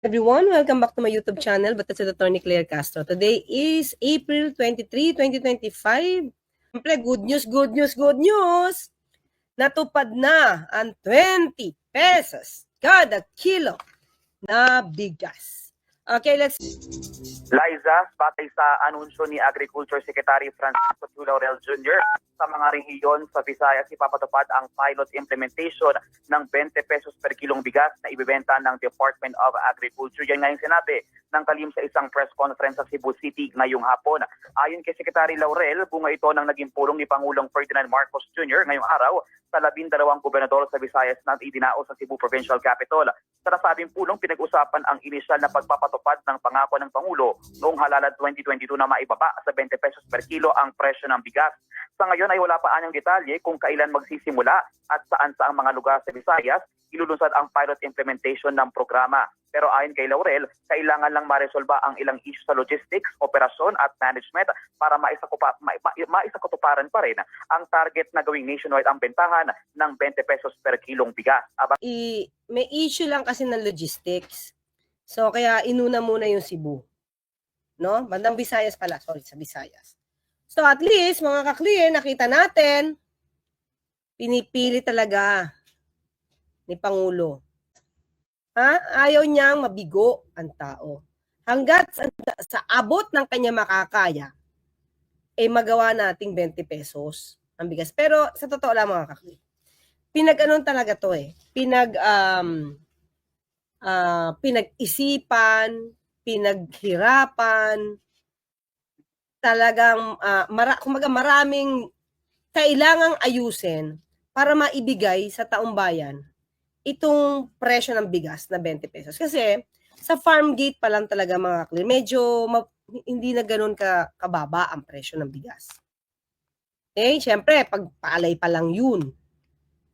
Everyone, welcome back to my YouTube channel, but it's Attorney Claire Castro. Today is April 23, 2025. Siyempre, good news, good news, good news! Natupad na ang 20 pesos kada kilo na bigas. Okay, let's... Liza, batay sa anunsyo ni Agriculture Secretary Francisco Q. Laurel Jr. sa mga rehiyon sa Visayas, ipapatupad ang pilot implementation ng 20 pesos per kilong bigas na ibibenta ng Department of Agriculture. Yan nga yung sinabi ng kalim sa isang press conference sa Cebu City ngayong hapon. Ayon kay Secretary Laurel, bunga ito ng naging pulong ni Pangulong Ferdinand Marcos Jr. ngayong araw sa 12 gobernador sa Visayas na idinao sa Cebu Provincial Capital. Sa nasabing pulong, pinag-usapan ang inisyal na pagpapatupad ng pangako ng Pangulo noong halalan 2022 na maibaba sa 20 pesos per kilo ang presyo ng bigas. Sa ngayon ay wala pa anyang detalye kung kailan magsisimula at saan sa ang mga lugar sa Visayas ilulunsad ang pilot implementation ng programa. Pero ayon kay Laurel, kailangan lang maresolba ang ilang issue sa logistics, operasyon at management para maisakutuparan pa rin ang target na gawing nationwide ang bentahan ng 20 pesos per kilong bigas. May issue lang kasi ng logistics. So, kaya inuna muna yung Cebu. No? Bandang Visayas pala. Sorry, sa Visayas. So, at least, mga ka-clear, nakita natin, pinipili talaga ni Pangulo. Ayaw niyang mabigo ang tao. Hanggat sa abot ng kanya makakaya, magawa nating 20 pesos ang bigas. Pero sa totoo lang mga kakli, pinag-anon talaga to pinag-isipan, pinaghirapan, talagang kumbaga maraming kailangang ayusin para maibigay sa taong bayan itong presyo ng bigas na 20 pesos. Kasi sa farm gate pa lang talaga mga kakli, medyo hindi na ganoon kababa ang presyo ng bigas. Syempre, pag paalay pa lang yun.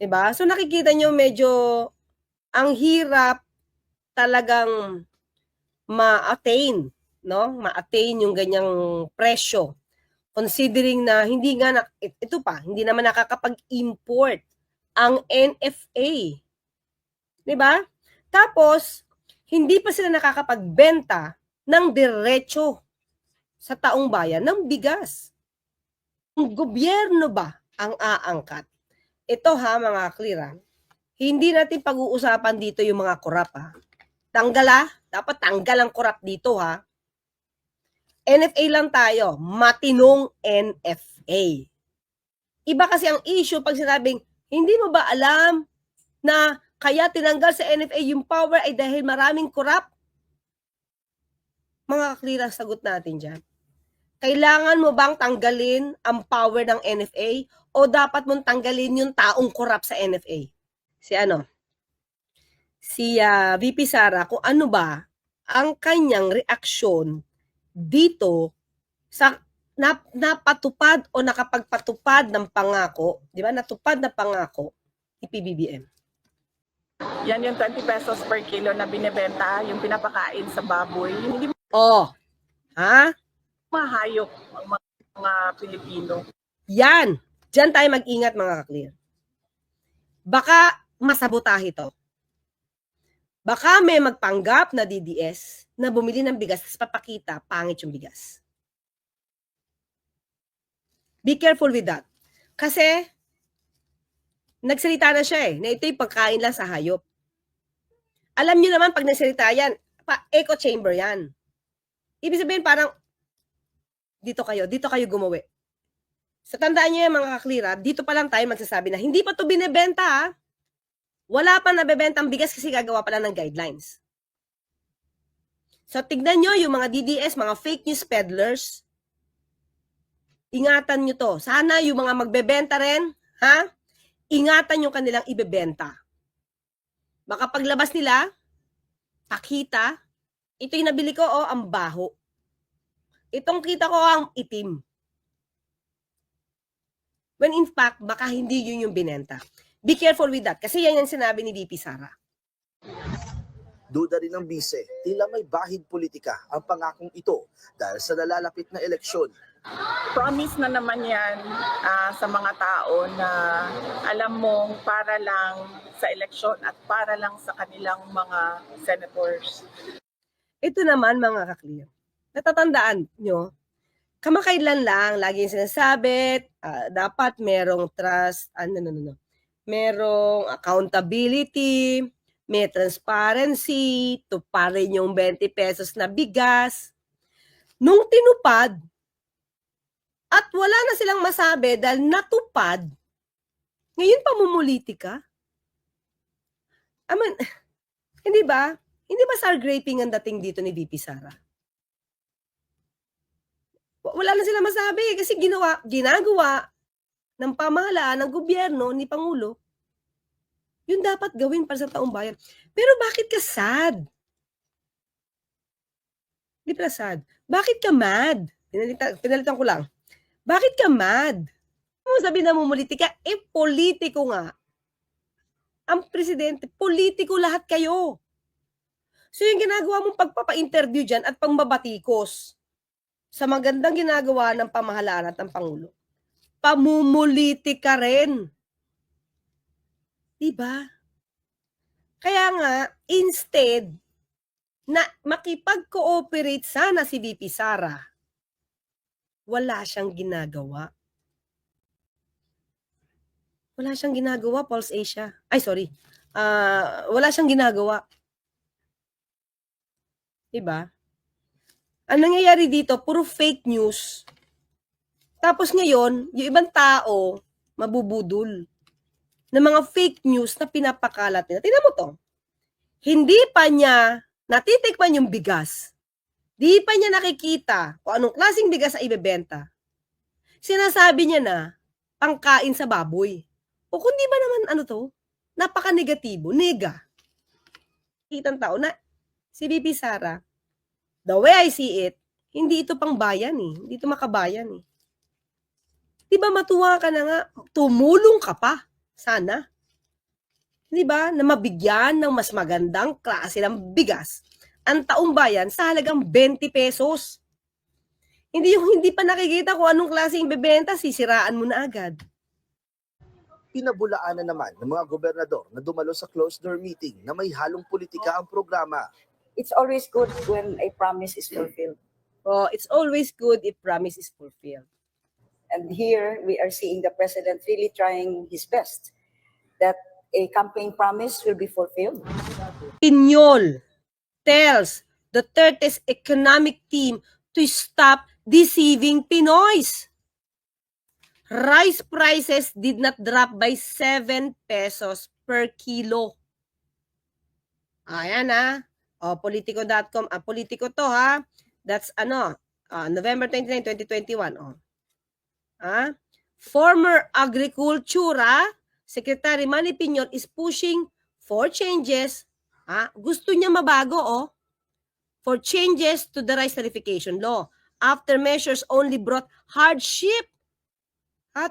Diba? So nakikita nyo medyo ang hirap talagang ma-attain, no? Ma-attain yung ganyang presyo. Considering na hindi naman nakakapag-import ang NFA. Diba? Tapos, hindi pa sila nakakapagbenta ng diretso sa taong bayan ng bigas. Ang gobyerno ba ang aangkat? Ito mga clear, hindi natin pag-uusapan dito yung mga korap dapat tanggal ang korap dito NFA lang tayo, matinong NFA. Iba kasi ang issue pag sinabing, hindi mo ba alam na kaya tinanggal sa NFA yung power ay dahil maraming korap? Mga clear ang sagot natin dyan. Kailangan mo bang tanggalin ang power ng NFA o dapat mong tanggalin yung taong korap sa NFA? Si VP Sara, kung ano ba ang kanyang reaksyon dito sa napatupad o nakapagpatupad ng pangako, di ba? Natupad na pangako ni PBBM. Yan yung 20 pesos per kilo na binebenta, yung pinapakain sa baboy. Hindi mahayop ang mga Pilipino. Yan. Diyan tayo mag-ingat mga ka-clear. Baka masabotahe ito. Baka may magpanggap na DDS na bumili ng bigas tapos papakita, pangit yung bigas. Be careful with that. Kasi, nagsalita na siya na ito'y pagkain lang sa hayop. Alam niyo naman, pag nagsalita yan, echo chamber yan. Ibig sabihin parang, dito kayo gumawi. Sa tandaan niyo mga kaklira, dito pa lang tayo magsasabi na, hindi pa to binebenta Wala pa nabebenta ang bigas kasi gagawa pa lang ng guidelines. So, tignan nyo yung mga DDS, mga fake news peddlers. Ingatan nyo to. Sana yung mga magbebenta rin, ingatan yung kanilang ibebenta. Baka paglabas nila, pakita, ito yung nabili ko, ang baho. Itong kita ko, ang itim. When in fact, baka hindi yun yung binenta. Be careful with that. Kasi yan yung sinabi ni VP Sara. Duda rin ng bise, tila may bahid politika ang pangakong ito dahil sa nalalapit na eleksyon. Promise na naman yan sa mga tao na alam mong para lang sa eleksyon at para lang sa kanilang mga senators. Ito naman mga ka-clear. Natatandaan nyo, kamakailan lang, lagi yung sinasabi, dapat merong trust, merong accountability, may transparency, tuparin yung 20 pesos na bigas. Nung tinupad, at wala na silang masabi dahil natupad, ngayon pamumuliti ka? I mean, hindi ba? Hindi ba sour graping ang dating dito ni VP Sara? Wala na silang masabi kasi ginagawa ng pamahalaan ng gobyerno ni Pangulo yun dapat gawin para sa taong bayan. Pero bakit ka sad? Di pala sad. Bakit ka mad? Pinalitan ko lang. Bakit ka mad? Ano sabi na mumuliti ka? Politiko nga. Ang presidente, politiko lahat kayo. So yung ginagawa mong pagpapa-interview dyan at pangbabatikos sa magandang ginagawa ng pamahalaan at ng Pangulo, pamumuliti ka rin. Diba? Kaya nga, instead na makipag-cooperate sana si VP Sara, wala siyang ginagawa. Wala siyang ginagawa, Pulse Asia. Ay, sorry. Wala siyang ginagawa. Diba? Ang nangyayari dito, puro fake news. Tapos ngayon, yung ibang tao, mabubudol ng mga fake news na pinapakalat nila. Tingnan mo to. Hindi pa niya natitikman yung bigas. Di pa niya nakikita kung anong klaseng bigas ang ibebenta. Sinasabi niya na, pangkain sa baboy. O kundi ba naman ano to? Napaka-negatibo. Nega. Kitang tao na si VP Sara, the way I see it, hindi ito pang bayan eh. Hindi ito makabayan eh. Diba matuwa ka na nga, tumulong ka pa. Sana. Diba? Na mabigyan ng mas magandang klase ng bigas ang taong bayan sa halagang 20 pesos. Hindi yung hindi pa nakikita kung anong klaseng bebenta, sisiraan mo na agad. Pinabulaan na naman ng mga gobernador na dumalo sa closed-door meeting na may halong politika ang programa. It's always good when a promise is fulfilled. So, it's always good if promise is fulfilled. And here we are seeing the president really trying his best that a campaign promise will be fulfilled. Pinyol tells Duterte's economic team to stop deceiving Pinoys. Rice prices did not drop by 7 pesos per kilo. Ayan ha. O, politico.com. Politico to ha. That's November 29, 2021. O. Ha? Former Agricultura Secretary Manny Piñol is pushing for changes. Gusto niya mabago, for changes to the rice tarification law after measures only brought hardship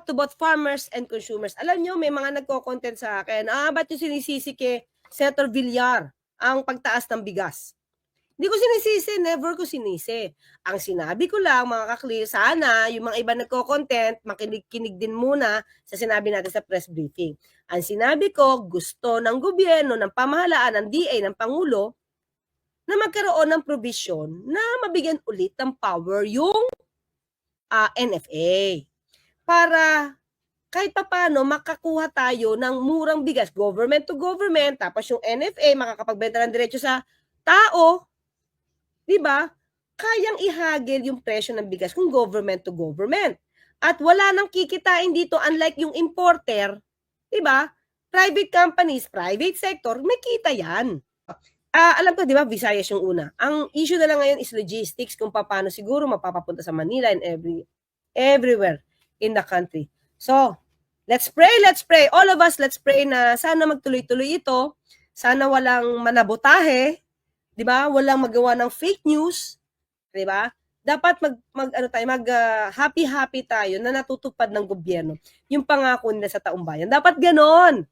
to both farmers and consumers. Alam niyo, may mga nagko-content sa akin, ba't yung sinisisi kay Senator Villar ang pagtaas ng bigas? Hindi ko sinisisi, never ko sinisi. Ang sinabi ko lang, mga ka-clear, sana yung mga iba nagko-content, makinig-kinig din muna sa sinabi natin sa press briefing. Ang sinabi ko, gusto ng gobyerno, ng pamahalaan, ng DA, ng Pangulo, na magkaroon ng provision na mabigyan ulit ng power yung NFA. Para kahit papaano makakuha tayo ng murang bigas, government to government, tapos yung NFA makakapagbenta ng diretso sa tao, di ba? Kayang ihagil yung presyo ng bigas kung government to government. At wala nang kikitain dito unlike yung importer, di ba? Private companies, private sector, may kita yan. Alam ko, di ba, Visayas yung una. Ang issue na lang ngayon is logistics, kung paano siguro mapapapunta sa Manila and everywhere in the country. So, let's pray. All of us, let's pray na sana magtuloy-tuloy ito. Sana walang manabotahe, di ba? Walang magawa ng fake news, di ba? Dapat happy tayo na natutupad ng gobyerno yung pangako nila sa taong bayan. Dapat ganon.